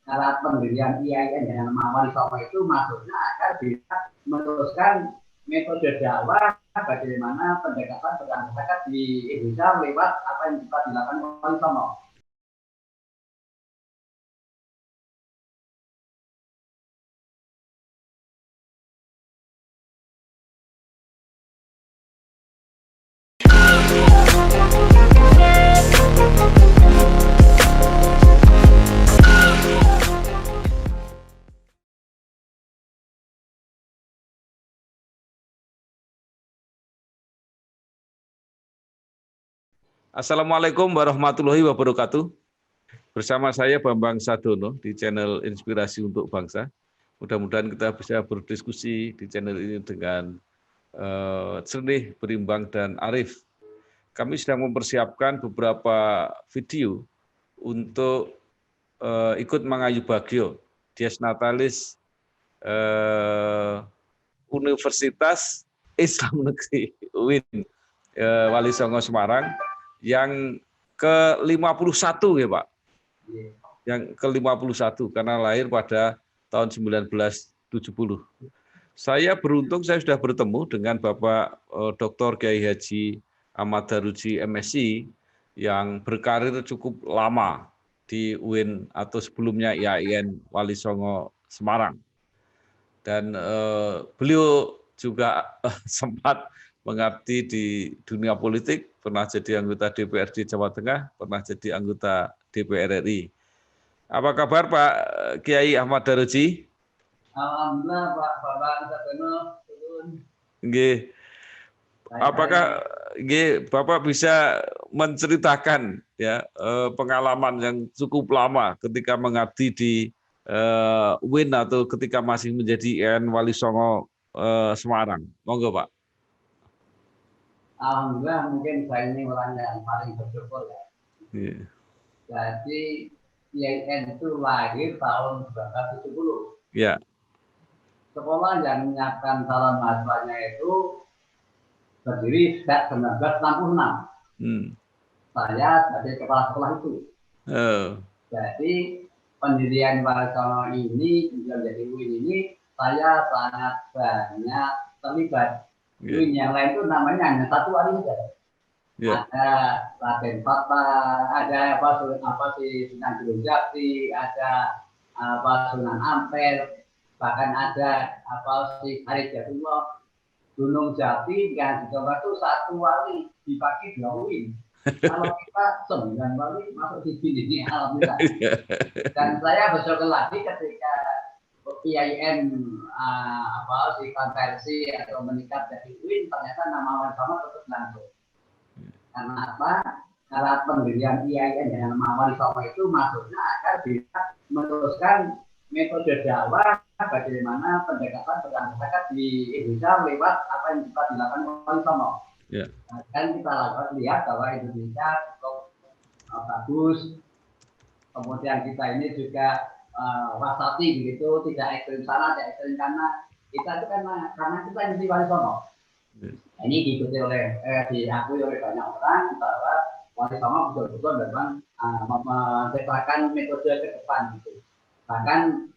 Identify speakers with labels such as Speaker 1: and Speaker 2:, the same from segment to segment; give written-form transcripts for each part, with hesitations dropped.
Speaker 1: syarat pendirian IAIN dengan nama Wali Songo itu maksudnya agar bisa meneruskan metode dakwah bagaimana pendekatan kepada masyarakat di Indonesia lewat apa yang kita dilakukan Wali Songo.
Speaker 2: Assalamualaikum warahmatullahi wabarakatuh. Bersama saya Bambang Sadono di channel Inspirasi untuk Bangsa. Mudah-mudahan kita bisa berdiskusi di channel ini dengan jernih, berimbang, dan arif. Kami sedang mempersiapkan beberapa video untuk ikut mengayu Bagio, Dies Natalis Universitas Islam Negeri UIN Wali Songo Semarang yang ke-51 ya Pak. Yang ke-51 karena lahir pada tahun 1970. Saya beruntung saya sudah bertemu dengan Bapak Dr. Kiai Haji Ahmad Daruji MSc yang berkarir cukup lama di UIN atau sebelumnya IAIN Wali Songo Semarang. Dan beliau juga sempat mengabdi di dunia politik, pernah jadi anggota DPRD Jawa Tengah, pernah jadi anggota DPR RI. Apa kabar Pak Kiai Ahmad Daruji?
Speaker 1: Alhamdulillah Pak Bambang Sadono.
Speaker 2: Nggih. Apakah Bapak bisa menceritakan ya pengalaman yang cukup lama ketika mengabdi di UIN atau ketika masih menjadi IAIN Wali Songo Semarang? Monggo Pak.
Speaker 1: Alhamdulillah mungkin saya ini orang yang paling bersyukur ya.
Speaker 2: Yeah.
Speaker 1: Jadi IAIN itu lahir tahun 1970.
Speaker 2: Ya.
Speaker 1: Sekolah yang menyiapkan calon mahasiswanya itu berdiri sejak 1966. Saya sebagai kepala sekolah itu. Jadi pendirian Wali Songo ini menjadi UIN ini saya sangat banyak terlibat. UIN yang lain itu namanya hanya satu wali saja. Ada Raden Fatah, ada Sunan Gunung Jati, ada Sunan Ampel, bahkan ada Harijatullah. Gunung Jati yang dicoba itu satu wali dipakai 2 UIN. Kalau kita 9 wali masuk di sini, alhamdulillah. Dan saya bersyukur lagi ketika IAIN konversi atau meningkat dari UIN, ternyata nama Wali Songo tetap langsung. Karena apa? Karena pendirian IAIN dengan nama Wali Songo itu maksudnya agar bisa meneruskan metode dakwah bagaimana pendekatan kepada masyarakat di Indonesia lewat apa yang kita dilakukan Wali Songo. Dan kita lihat bahwa Indonesia cukup bagus. Kemudian kita ini juga wasati begitu, tidak ekstrim sana, tidak ekstrim sana. Kita itu karena kita ini Wali Songo. Ini diikuti diakui oleh banyak orang bahwa Wali Songo betul-betul memang menciptakan metode ke depan gitu. Bahkan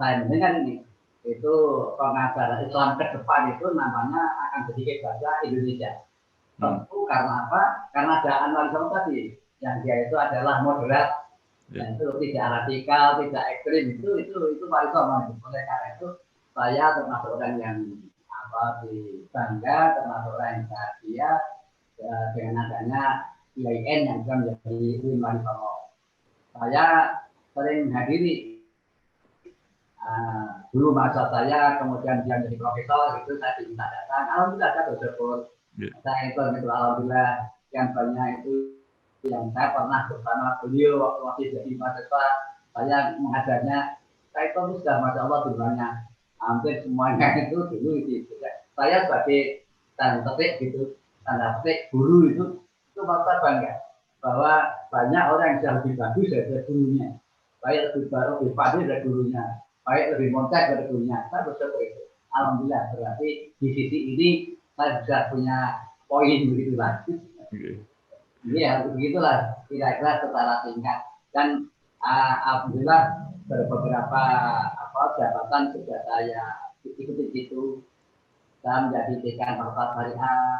Speaker 1: saya mendengar ini itu pengajaran Islam ke depan itu namanya akan jadi bahasa Indonesia. Tentu karena apa? Karena ada Wali Songo tadi yang dia itu adalah moderat, dan itu tidak radikal, tidak ekstrim, itu Wali Songo. Oleh karena itu saya termasuk orang yang bangga, termasuk orang yang bahagia dengan adanya IAIN yang bisa menjadi UIN Wali Songo. Saya sering menghadiri dulu masa saya, kemudian dia menjadi profesor, itu saya diminta datang. Alhamdulillah saya bersyukur. Saya itu alhamdulillah yang banyak itu yang saya pernah bersama beliau waktu masih jadi mahasiswa. Saya mengajarnya, saya itu sudah masya Allah jumlahnya hampir semuanya itu dulu gitu. Saya sebagai tanda petik gitu, tanda petik guru itu merasa bangga bahwa banyak orang yang sudah lebih bagus dari gurunya, baik lebih pandai dari gurunya, baik lebih montek dari gurunya. Saya bersyukur itu. Alhamdulillah, berarti di sisi ini saya sudah punya poin begitulah. Iya, begitulah kira-kira secara singkat. Dan alhamdulillah beberapa jabatan sudah saya ikuti itu. Saya menjadi dekan Fakultas Syariah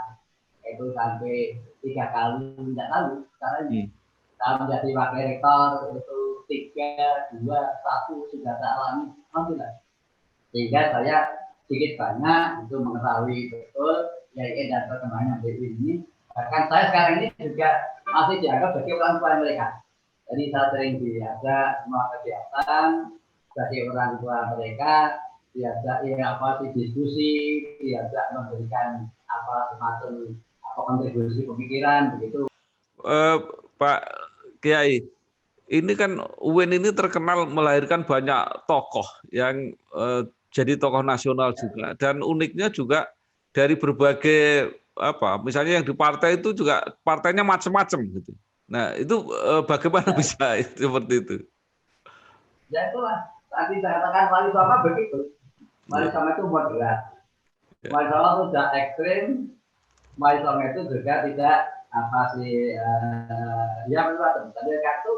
Speaker 1: itu sampai 3 kali, tidak tahu sekarang ini. Saya menjadi wakil rektor itu 3, 2, 1 sudah saya alami, alhamdulillah. Sehingga saya sedikit banyak itu mengetahui betul IAIN dan perkembangan BU ini. Bahkan saya sekarang ini juga masih dianggap sebagai orang tua mereka. Jadi saya sering diajak semua kegiatan sebagai orang tua mereka, diajak diskusi, diajak memberikan semacam kontribusi pemikiran begitu.
Speaker 2: Pak Kiai, ini kan UIN ini terkenal melahirkan banyak tokoh yang jadi tokoh nasional juga, dan uniknya juga dari berbagai misalnya yang di partai itu juga partainya macam-macam gitu. Nah itu bagaimana bisa seperti itu?
Speaker 1: Ya itulah tadi saya katakan wali songo begitu. Wali songo itu moderat. Wali songo itu tidak ekstrim. Wali songo itu juga tidak tadi kartu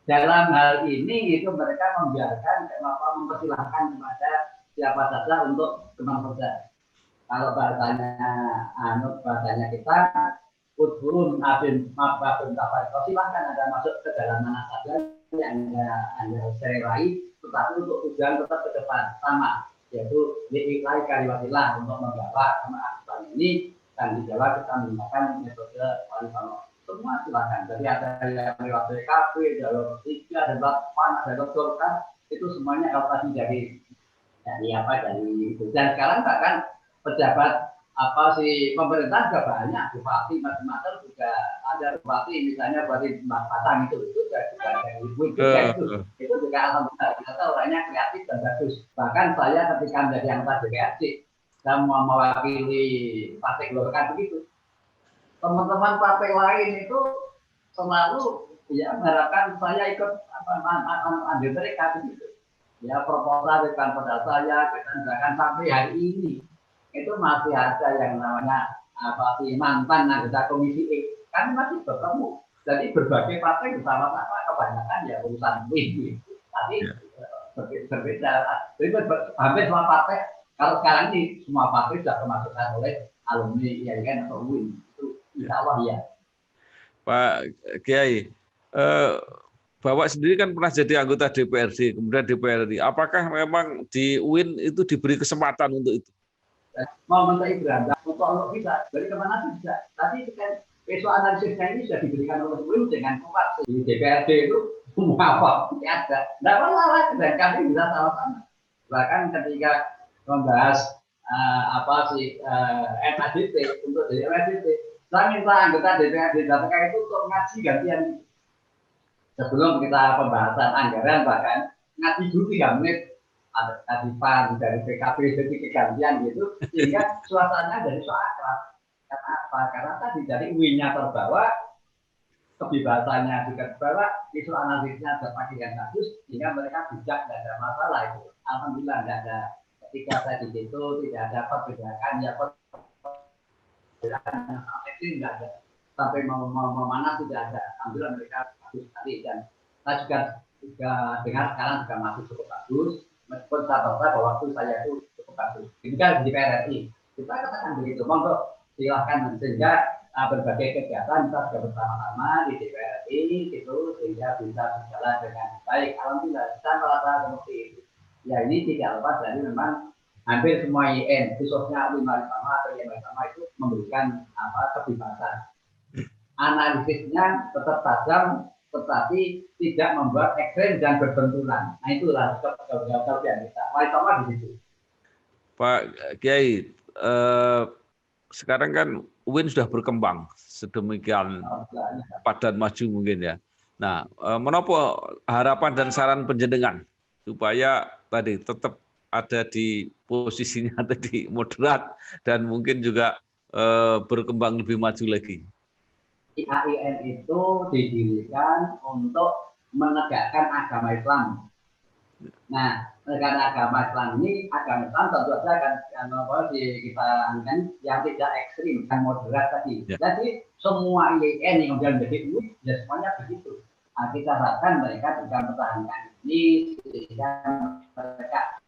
Speaker 1: dalam hal ini itu mereka membiarkan mempersilahkan kepada siapa saja untuk bekerja. Kalau bahasanya kita udhurun abin mababun tafariko, silahkan Anda masuk ke dalam mana saja yang Anda serai, tetapi untuk tujuan tetap ke depan sama, yaitu li'iklai kalimatillah, untuk membawa kemaksudan ini, dan di Jawa kita menggunakan metode wali songo. Semua silahkan. Jadi ada yang lewat PKB, jalur 3, dan PAN, jalur Golkar, itu semuanya kalau tadi dari itu. Dan sekarang bahkan pejabat pemerintah juga banyak, bupati macam-macam juga ada, bupati misalnya bupati Batang itu juga dari ibu itu juga alhamdulillah kita orangnya kreatif dan bagus. Bahkan saya ketika menjadi anggota DPRD saya mau mewakili partai Golkar begitu, teman-teman partai lain itu selalu mengharapkan saya ikut ambil mereka begitu. Proposal bukan pada saya, bahkan sampai hari ini itu masih ada yang namanya mantan anggota komisi E, kan masih bertemu. Jadi berbagai partai bersama-sama, kebanyakan urusan ini. Tapi berbeda. Jadi hampir semua partai, kalau sekarang ini semua partai sudah termasukkan oleh alumni IAIN atau UIN. Itu insya Allah ya.
Speaker 2: Pak Kiai, Bapak sendiri kan pernah jadi anggota DPRD, kemudian DPRD. Apakah memang di UIN itu diberi kesempatan untuk itu?
Speaker 1: Mau minta beranda untuk bisa, dari kemana sih bisa. Tapi kan besok analisisnya ini sudah diberikan oleh UIN dengan kuat. Di DPRD itu semua ada. Tidak masalah, dan kami bisa sama-sama. Bahkan ketika membahas MADT untuk dari MADT, saya minta anggota DPRD terkait itu untuk ngaji gantian. Sebelum kita pembahasan anggaran bahkan ngaji dulu 3 menit. Ada kadipan dari PKB jadi kegantian gitu, sehingga suasananya dari akrab. Karena apa? Karena tadi dari UIN-nya terbawa, kebebasannya juga terbawa, isu analisisnya terpakai yang bagus, sehingga mereka bijak, tidak ada masalah itu. Alhamdulillah tidak ada. Ketika saya di situ tidak ada perbedaan, tidak ada. Sampai mau memanas tidak ada. Alhamdulillah mereka bagus sekali, dan saya juga dengar sekarang juga masih cukup bagus. Meskipun saya tahu bahwa waktu saya itu cukup bagus. Ini kan di PRRI. Kita katakan begitu. Monggo silahkan, sehingga berbagai kegiatan kita sudah bersama-sama di DPRRI gitu, sehingga bisa berjalan dengan baik. Alhamdulillah saya merasa seperti itu. Ya ini tidak lepas dari memang hampir semua IAIN, khususnya lima atau yang bersama itu memberikan kebebasan. Analisisnya tetap tajam, tetapi tidak membuat ekstrem dan berbenturan. Nah itulah kelebihan kita. Wali songo di situ.
Speaker 2: Pak Kiai, sekarang kan UIN sudah berkembang sedemikian padat maju mungkin ya. Nah, menapa harapan dan saran panjenengan supaya tadi tetap ada di posisinya tadi moderat dan mungkin juga berkembang lebih maju lagi?
Speaker 1: IAIN itu didirikan untuk menegakkan agama Islam. Nah, menegakkan agama Islam ini, agama Islam tentu saja kan kita yang tidak ekstrim, yang moderat tadi. Ya. Jadi semua IAIN yang kemudian menjadi UIN, ya semuanya begitu. Nah, kita harapkan mereka juga mempertahankan ini, sehingga mereka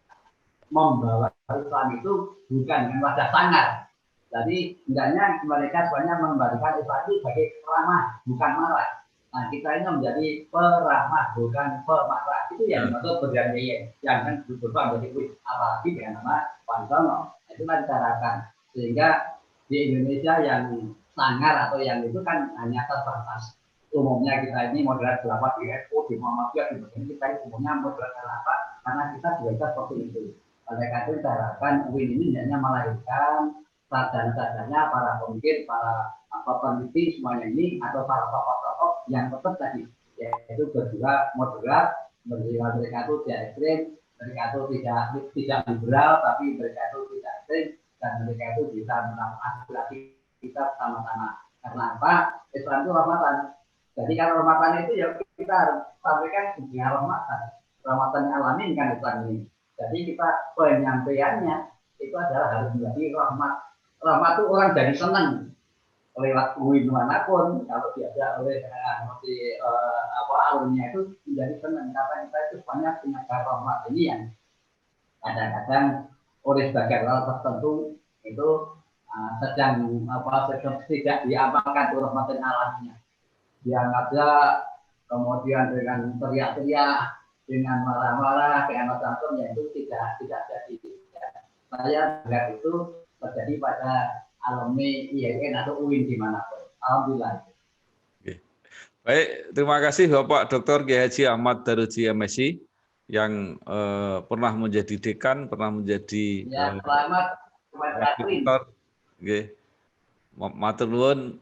Speaker 1: membawa Islam itu bukan dengan wajah sangar. Jadi hendaknya mereka sebenarnya mengembalikan Islam itu sebagai ramah, bukan marah. Nah, kita ini menjadi peramah, bukan pemarah. Itu yang dimaksud perjanjian. Jangan berubah menjadi apalagi dengan nama Wansono. Itulah dicarahkan. Sehingga di Indonesia yang sangar atau yang itu kan hanya terbatas. Umumnya kita ini moderat khilafah di NU, di Muhammadiyah, di begini kita ini umumnya moderat khilafah karena kita juga seperti itu. Oleh karena itu diharapkan UIN ini hanya melahirkan sarjana-sarjana, para pemikir, para peneliti semuanya ini atau para tokoh-tokoh yang tetap tadi yaitu berdua moderat, mereka itu tidak ekstrim, mereka itu tidak liberal, tapi mereka itu tidak ekstrim dan mereka itu bisa melakukan aspirasi kita bersama-sama. Karena apa? Islam itu rahmatan. Jadi kalau rahmatan itu ya kita harus sampaikan dengan rahmatan. Rahmatan alamin kan Islam ini. Jadi kita penyampaiannya itu adalah harus menjadi rahmat. Rahmat itu orang jadi senang lewat UIN manapun kalau diajak oleh alumni itu menjadi senang karena kita itu banyak punya rahmat ini yang kadang-kadang oleh sebagian hal tertentu itu sedang tidak diamalkan tuh rahmatan alaminya. Dianggap saja kemudian dengan teriak-teriak, dengan marah-marah, dengan macam-macam yang itu tidak jadi. Saya melihat itu terjadi pada alumni IAIN atau UIN dimanapun. Alhamdulillah.
Speaker 2: Oke. Baik, terima kasih Bapak Dr. Kiai Haji Ahmad Daruji MSI yang pernah menjadi dekan, pernah menjadi
Speaker 1: selamat
Speaker 2: rektor. Matur nuwun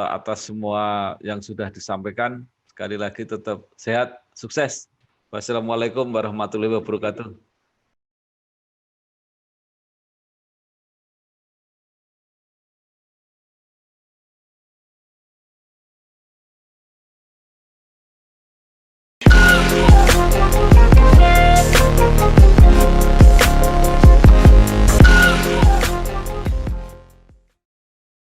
Speaker 2: atas semua yang sudah disampaikan. Sekali lagi tetap sehat, sukses. Wassalamualaikum warahmatullahi wabarakatuh.